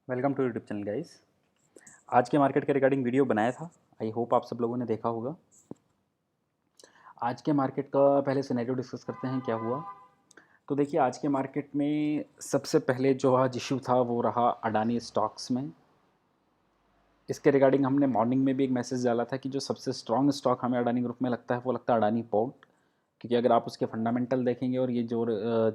Welcome to YouTube channel guys. आज के market के रिगार्डिंग वीडियो बनाया था। आई होप आप सब लोगों ने देखा होगा। आज के मार्केट का पहले सिनेरियो डिस्कस करते हैं क्या हुआ। तो देखिए, आज के मार्केट में सबसे पहले जो आज इशू था वो रहा अडानी स्टॉक्स में। इसके रिगार्डिंग हमने मॉर्निंग में भी एक मैसेज डाला था कि जो सबसे स्ट्रॉन्ग स्टॉक हमें अडानी ग्रुप में लगता है वो लगता है अडानी पोर्ट। क्योंकि अगर आप उसके फंडामेंटल देखेंगे और ये जो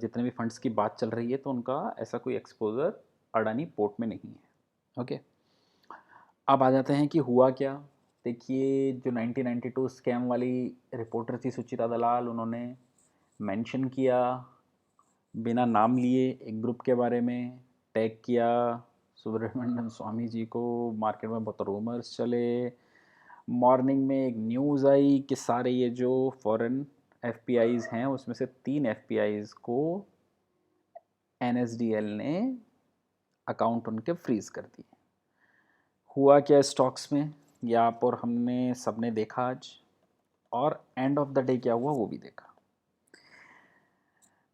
जितने भी फंड्स की बात चल रही है तो उनका ऐसा कोई एक्सपोजर अडानी पोर्ट में नहीं है। ओके, अब आ जाते हैं कि हुआ क्या। देखिए, जो 1992 स्कैम वाली रिपोर्टर थी सुचिता दलाल, उन्होंने मेंशन किया बिना नाम लिए एक ग्रुप के बारे में, टैग किया सुब्रमण्यम स्वामी जी को। मार्केट में बहुत रूमर्स चले। मॉर्निंग में एक न्यूज़ आई कि सारे ये जो फॉरेन एफपीआईज हैं उसमें से 3 एफपीआईज को एनएसडीएल ने अकाउंट उनके फ्रीज कर दिए। हुआ क्या स्टॉक्स में, या आप और हमने सबने देखा आज, और एंड ऑफ द डे क्या हुआ वो भी देखा।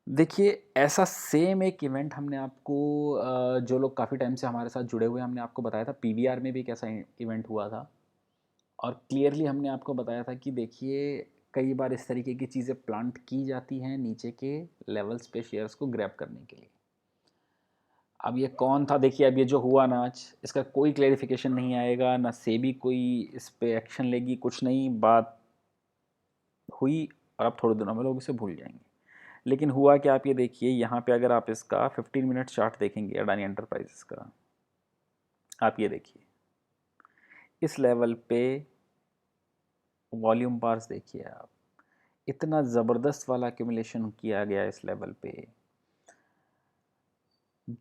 देखिए, ऐसा सेम एक इवेंट हमने आपको जो लोग काफ़ी टाइम से हमारे साथ जुड़े हुए हैं, हमने आपको बताया था पीवीआर में भी एक ऐसा इवेंट हुआ था। और क्लियरली हमने आपको बताया था कि देखिए, कई बार इस तरीके की चीज़ें प्लांट की जाती हैं नीचे के लेवल्स पे शेयर्स को ग्रैब करने के लिए। अब ये कौन था, देखिए अब ये जो हुआ ना आज, इसका कोई क्लेरिफिकेशन नहीं आएगा, ना सेबी कोई इस पे एक्शन लेगी, कुछ नहीं। बात हुई और अब थोड़े दिनों में लोग इसे भूल जाएंगे। लेकिन हुआ क्या, आप ये देखिए यहाँ पे, अगर आप इसका 15 मिनट चार्ट देखेंगे अडानी एंटरप्राइजेस का, आप ये देखिए इस लेवल पे वॉल्यूम बार्स देखिए आप, इतना ज़बरदस्त वाला एक्यूमुलेशन किया गया इस लेवल पे।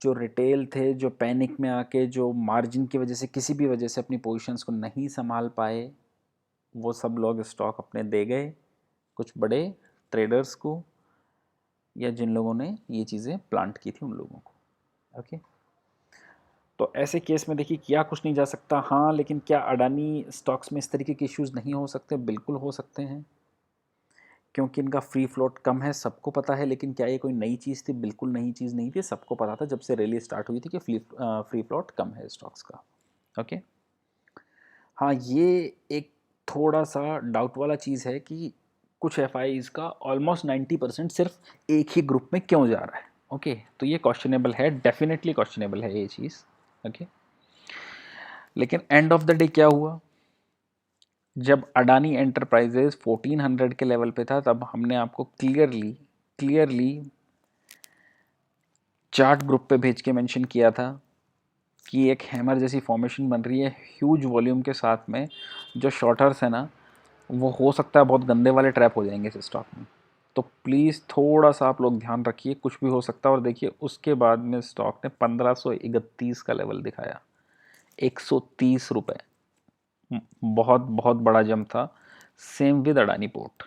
जो रिटेल थे, जो पैनिक में आके जो मार्जिन की वजह से किसी भी वजह से अपनी पोजीशंस को नहीं संभाल पाए, वो सब लोग स्टॉक अपने दे गए कुछ बड़े ट्रेडर्स को, या जिन लोगों ने ये चीज़ें प्लांट की थी उन लोगों को। ओके, तो ऐसे केस में देखिए किया कुछ नहीं जा सकता। हाँ, लेकिन क्या अडानी स्टॉक्स में इस तरीके के इश्यूज़ नहीं हो सकते? बिल्कुल हो सकते हैं, क्योंकि इनका फ्री फ्लोट कम है, सबको पता है। लेकिन क्या ये कोई नई चीज़ थी? बिल्कुल नई चीज़ नहीं थी, सबको पता था जब से रैली स्टार्ट हुई थी कि फ्री फ्लोट कम है स्टॉक्स का। ओके, हाँ, ये एक थोड़ा सा डाउट वाला चीज़ है कि कुछ एफ का ऑलमोस्ट 90% सिर्फ एक ही ग्रुप में क्यों जा रहा है। ओके, तो ये क्वेश्चनेबल है, डेफिनेटली क्वेश्चनेबल है ये चीज़। ओके, लेकिन एंड ऑफ द डे क्या हुआ, जब अडानी एंटरप्राइजेज 1400 के लेवल पे था, तब हमने आपको क्लियरली क्लियरली चार्ट ग्रुप पे भेज के मेंशन किया था कि एक हैमर जैसी फॉर्मेशन बन रही है ह्यूज वॉल्यूम के साथ में। जो शॉर्टर्स है ना, वो हो सकता है बहुत गंदे वाले ट्रैप हो जाएंगे इस स्टॉक में। तो प्लीज़ थोड़ा सा आप लोग ध्यान रखिए, कुछ भी हो सकता है। और देखिए, उसके बाद में स्टॉक ने 1531 का लेवल दिखाया, 130 रुपये। बहुत बहुत बड़ा जंप था। Same with Adani port.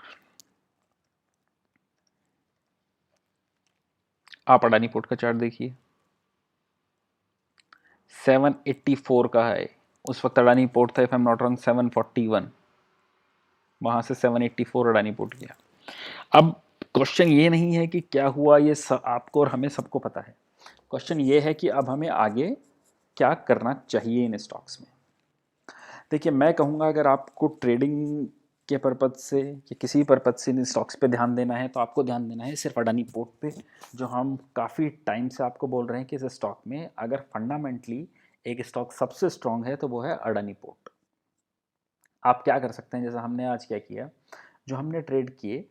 आप अडानी पोर्ट का चार्ट देखिए, 784 का है। उस वक्त अडानी पोर्ट था, if I am not wrong, 741। वहां से 784 अडानी पोर्ट किया। अब क्वेश्चन ये नहीं है कि क्या हुआ, ये आपको और हमें सबको पता है। क्वेश्चन ये है कि अब हमें आगे क्या करना चाहिए इन स्टॉक्स में। देखिए, मैं कहूँगा अगर आपको ट्रेडिंग के पर्पज से या किसी पर्पज से इन स्टॉक्स पे ध्यान देना है, तो आपको ध्यान देना है सिर्फ अडानी पोर्ट पे, जो हम काफ़ी टाइम से आपको बोल रहे हैं कि इस स्टॉक में अगर फंडामेंटली एक स्टॉक सबसे स्ट्रांग है तो वो है अडानी पोर्ट। आप क्या कर सकते हैं, जैसा हमने आज क्या किया, जो हमने ट्रेड किए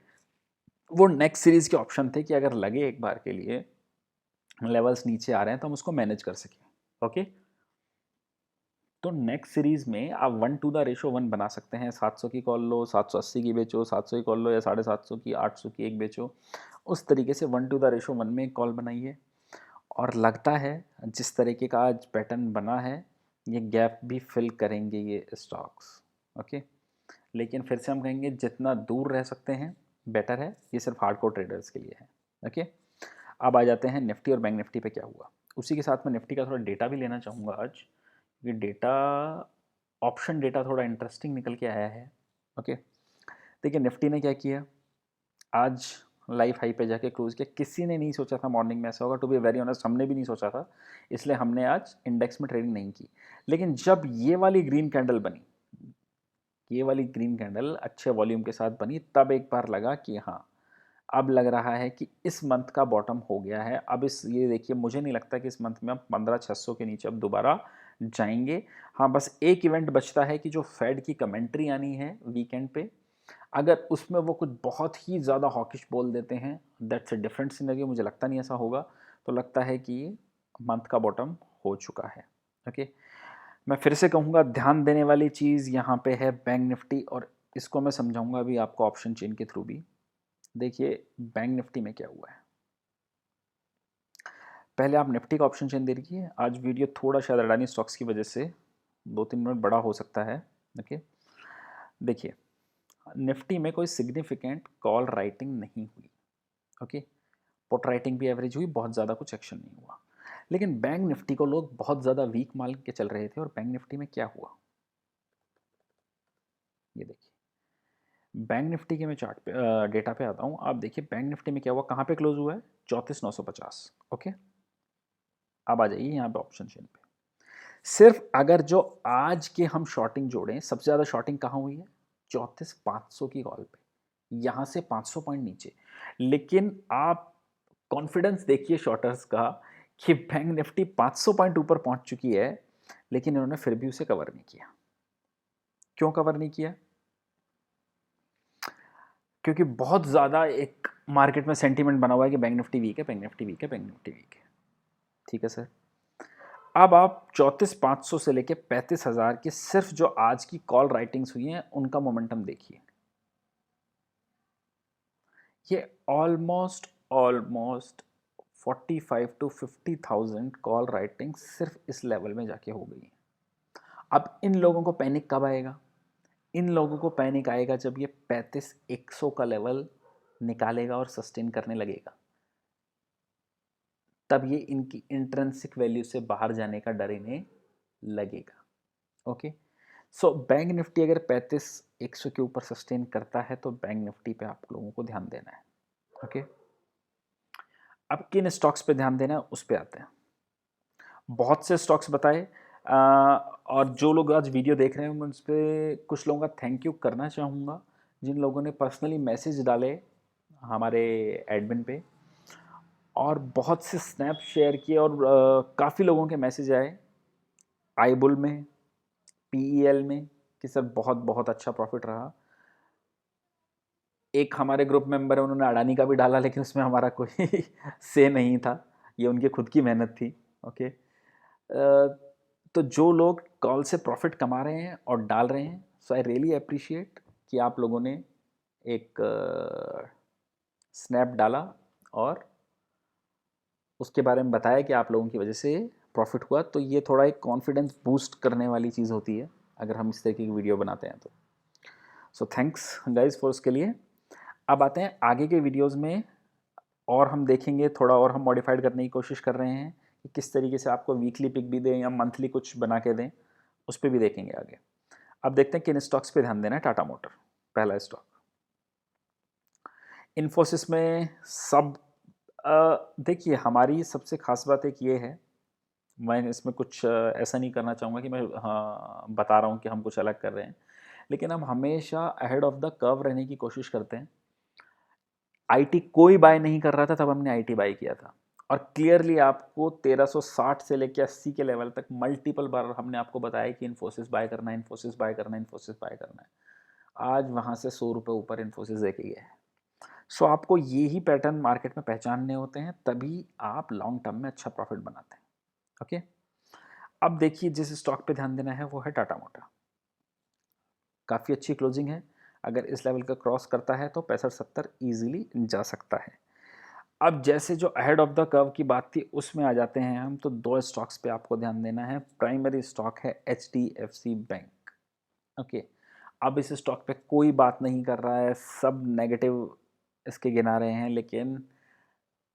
वो नेक्स्ट सीरीज़ के ऑप्शन थे कि अगर लगे एक बार के लिए लेवल्स नीचे आ रहे हैं तो हम उसको मैनेज कर सकें। ओके, तो नेक्स्ट सीरीज़ में आप 1:1 बना सकते हैं। 700 की कॉल लो, 780 की बेचो, 700 की कॉल लो, या 750 की, 800 की एक बेचो। उस तरीके से 1:1 में एक कॉल बनाइए। और लगता है जिस तरीके का आज पैटर्न बना है, ये गैप भी फिल करेंगे ये स्टॉक्स। ओके, लेकिन फिर से हम कहेंगे जितना दूर रह सकते हैं बेटर है, ये सिर्फ हार्डकोर ट्रेडर्स के लिए है। ओके, अब आ जाते हैं निफ्टी और बैंक निफ्टी पे क्या हुआ। उसी के साथ में निफ्टी का थोड़ा डेटा भी लेना चाहूँगा आज। ये डेटा, ऑप्शन डेटा थोड़ा इंटरेस्टिंग निकल के आया है। ओके, देखिए निफ्टी ने क्या किया आज, लाइफ हाई पे जाके क्लोज किया। किसी ने नहीं सोचा था मॉर्निंग में ऐसा होगा, टू बी वेरी ऑनेस्ट हमने भी नहीं सोचा था, इसलिए हमने आज इंडेक्स में ट्रेडिंग नहीं की। लेकिन जब ये वाली ग्रीन कैंडल बनी, ये वाली ग्रीन कैंडल अच्छे वॉल्यूम के साथ बनी, तब एक बार लगा कि हाँ अब लग रहा है कि इस मंथ का बॉटम हो गया है। अब इस ये देखिए, मुझे नहीं लगता कि इस मंथ में अब 15,600 के नीचे अब दोबारा जाएंगे। हाँ बस एक इवेंट बचता है कि जो फेड की कमेंट्री आनी है वीकेंड पे, अगर उसमें वो कुछ बहुत ही ज़्यादा हॉकिश बोल देते हैं, दैट्स अ डिफरेंट सिनेरियो। मुझे लगता नहीं ऐसा होगा, तो लगता है कि मंथ का बॉटम हो चुका है। ओके, मैं फिर से कहूँगा ध्यान देने वाली चीज़ यहाँ पे है बैंक निफ्टी, और इसको मैं समझाऊंगा अभी आपको ऑप्शन चेन के थ्रू भी। देखिए बैंक निफ्टी में क्या हुआ है, पहले आप निफ्टी का ऑप्शन चेन देखिए। आज वीडियो थोड़ा शायद अडानी स्टॉक्स की वजह से 2-3 मिनट बड़ा हो सकता है। ओके, देखिए निफ्टी में कोई सिग्निफिकेंट कॉल राइटिंग नहीं हुई। ओके, पुट राइटिंग भी एवरेज हुई, बहुत ज़्यादा कुछ एक्शन नहीं हुआ। लेकिन बैंक निफ्टी को लोग बहुत ज़्यादा वीक मान के चल रहे थे, और बैंक निफ्टी में क्या हुआ ये देखिए। बैंक निफ्टी के मैं चार्ट पे डेटा पे आता हूँ। आप देखिए बैंक निफ्टी में क्या हुआ, कहाँ पे क्लोज हुआ है, 34,950। ओके, अब आ जाइए यहाँ पे ऑप्शन चेन पे। सिर्फ अगर जो आज के हम शॉर्टिंग जोड़ें, सबसे ज़्यादा शॉर्टिंग कहाँ हुई है, 34,500 की कॉल पे, यहाँ से 500 पॉइंट नीचे। लेकिन आप कॉन्फिडेंस देखिए शॉर्टर्स का कि बैंक निफ्टी 500 पॉइंट ऊपर पहुंच चुकी है, लेकिन इन्होंने फिर भी उसे कवर नहीं किया। क्यों कवर नहीं किया? क्योंकि बहुत ज़्यादा एक मार्केट में सेंटीमेंट बना हुआ है कि बैंक निफ्टी वीक है, बैंक निफ्टी वीक है, बैंक निफ्टी वीक है। ठीक है सर, अब आप 34,500 से लेके 35,000 की सिर्फ जो आज की कॉल राइटिंग्स हुई हैं उनका मोमेंटम देखिए। ये almost almost 45 to 50,000 call writing सिर्फ इस लेवल में जाके हो गई है। अब इन लोगों को पैनिक कब आएगा? इन लोगों को पैनिक आएगा जब ये 35,100 का लेवल निकालेगा और सस्टेन करने लगेगा, तब ये इनकी इंट्रिंसिक वैल्यू से बाहर जाने का डर इन्हें लगेगा। ओके, सो बैंक निफ्टी अगर 35,100 के ऊपर सस्टेन करता है तो बैंक निफ्टी पे आप लोगों को ध्यान देना है। ओके, अब किन स्टॉक्स पे ध्यान देना है उस पे आते हैं। बहुत से स्टॉक्स बताए, और जो लोग आज वीडियो देख रहे हैं मैं उस पर कुछ लोगों का थैंक यू करना चाहूँगा, जिन लोगों ने पर्सनली मैसेज डाले हमारे एडमिन पे, और बहुत से स्नैप शेयर किए, और काफ़ी लोगों के मैसेज आए आईबुल में, पीईएल में, कि सर बहुत बहुत अच्छा प्रॉफिट रहा। एक हमारे ग्रुप मेंबर है, उन्होंने अडानी का भी डाला, लेकिन उसमें हमारा कोई से नहीं था, ये उनकी खुद की मेहनत थी। ओके, तो जो लोग कॉल से प्रॉफिट कमा रहे हैं और डाल रहे हैं, सो आई रियली अप्रिशिएट कि आप लोगों ने एक स्नैप डाला और उसके बारे में बताया कि आप लोगों की वजह से प्रॉफिट हुआ। तो ये थोड़ा एक कॉन्फिडेंस बूस्ट करने वाली चीज़ होती है अगर हम इस तरीके की वीडियो बनाते हैं तो। सो थैंक्स गाइज फॉर उसके लिए। अब आते हैं आगे के वीडियोस में, और हम देखेंगे थोड़ा और हम मॉडिफाइड करने की कोशिश कर रहे हैं कि किस तरीके से आपको वीकली पिक भी दें या मंथली कुछ बना के दें, उस पर भी देखेंगे आगे। अब देखते हैं किन स्टॉक्स पे ध्यान देना है। टाटा मोटर पहला स्टॉक। इन्फोसिस में सब देखिए हमारी सबसे खास बात एक ये है, मैं इसमें कुछ ऐसा नहीं करना चाहूँगा कि मैं हाँ बता रहा हूँ कि हम कुछ अलग कर रहे हैं, लेकिन हम हमेशा अहेड ऑफ द कर्व रहने की कोशिश करते हैं। आईटी कोई बाय नहीं कर रहा था, तब हमने आईटी बाय किया था, और क्लियरली आपको 1360 से लेकर 80 के लेवल तक मल्टीपल बार हमने आपको बताया कि इन्फोसिस बाय करना है, इन्फोसिस बाय करना है, इन्फोसिस बाय करना है। आज वहाँ से 100 रुपये ऊपर इन्फोसिस देके गया है। सो आपको ये ही पैटर्न मार्केट में पहचानने होते हैं, तभी आप लॉन्ग टर्म में अच्छा प्रॉफिट बनाते हैं। ओके, अब देखिए जिस स्टॉक पे ध्यान देना है वो है टाटा मोटर। काफ़ी अच्छी क्लोजिंग है, अगर इस लेवल का क्रॉस करता है तो 65-70 ईजिली जा सकता है। अब जैसे जो अहेड ऑफ द कर्व की बात थी उसमें आ जाते हैं हम, तो दो स्टॉक्स पे आपको ध्यान देना है। प्राइमरी स्टॉक है HDFC बैंक। ओके, अब इस स्टॉक पे कोई बात नहीं कर रहा है, सब नेगेटिव इसके गिना रहे हैं, लेकिन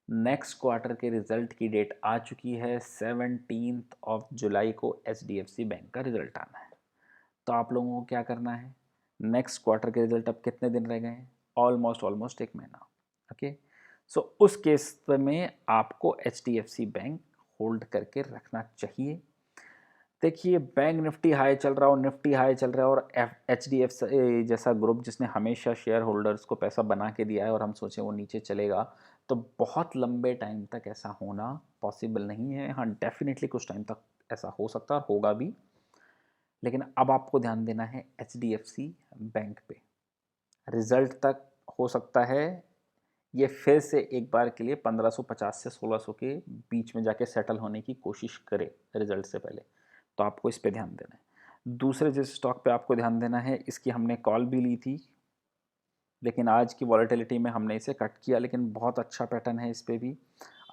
नेक्स्ट क्वार्टर के रिजल्ट की डेट आ चुकी है। 17 जुलाई को HDFC बैंक का रिजल्ट आना है। तो आप लोगों को क्या करना है, नेक्स्ट क्वार्टर के रिजल्ट अब कितने दिन रह गए हैं, ऑलमोस्ट एक महीना। ओके। सो उस केस में आपको HDFC बैंक होल्ड करके रखना चाहिए। देखिए बैंक निफ्टी हाई चल रहा हो, निफ्टी हाई चल रहा है और HDFC जैसा ग्रुप जिसने हमेशा शेयर होल्डर्स को पैसा बना के दिया है और हम सोचें वो नीचे चलेगा, तो बहुत लंबे टाइम तक ऐसा होना पॉसिबल नहीं है। हाँ, डेफिनेटली कुछ टाइम तक ऐसा हो सकता है और होगा भी, लेकिन अब आपको ध्यान देना है HDFC बैंक पे। रिजल्ट तक हो सकता है ये फिर से एक बार के लिए 1550 से 1600 के बीच में जाके सेटल होने की कोशिश करे रिजल्ट से पहले, तो आपको इस पे ध्यान देना है। दूसरे जिस स्टॉक पे आपको ध्यान देना है, इसकी हमने कॉल भी ली थी, लेकिन आज की वॉलेटिलिटी में हमने इसे कट किया, लेकिन बहुत अच्छा पैटर्न है इस पे भी,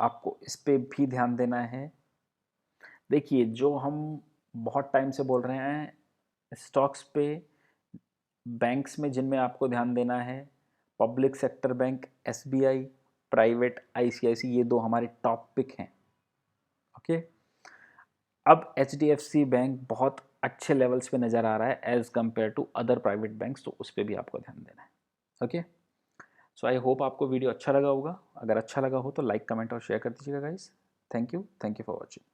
आपको इस पे भी ध्यान देना है। देखिए जो हम बहुत टाइम से बोल रहे हैं स्टॉक्स पे, बैंक्स में जिनमें आपको ध्यान देना है, public sector bank SBI, private ICICI, ये दो हमारे टॉप पिक हैं। ओके। अब HDFC बैंक बहुत अच्छे लेवल्स पे नज़र आ रहा है as compared to other private banks, तो उस पर भी आपको ध्यान देना है। ओके। सो आई होप आपको वीडियो अच्छा लगा होगा। अगर अच्छा लगा हो तो लाइक, कमेंट और शेयर कर दीजिएगा guys. Thank you for watching.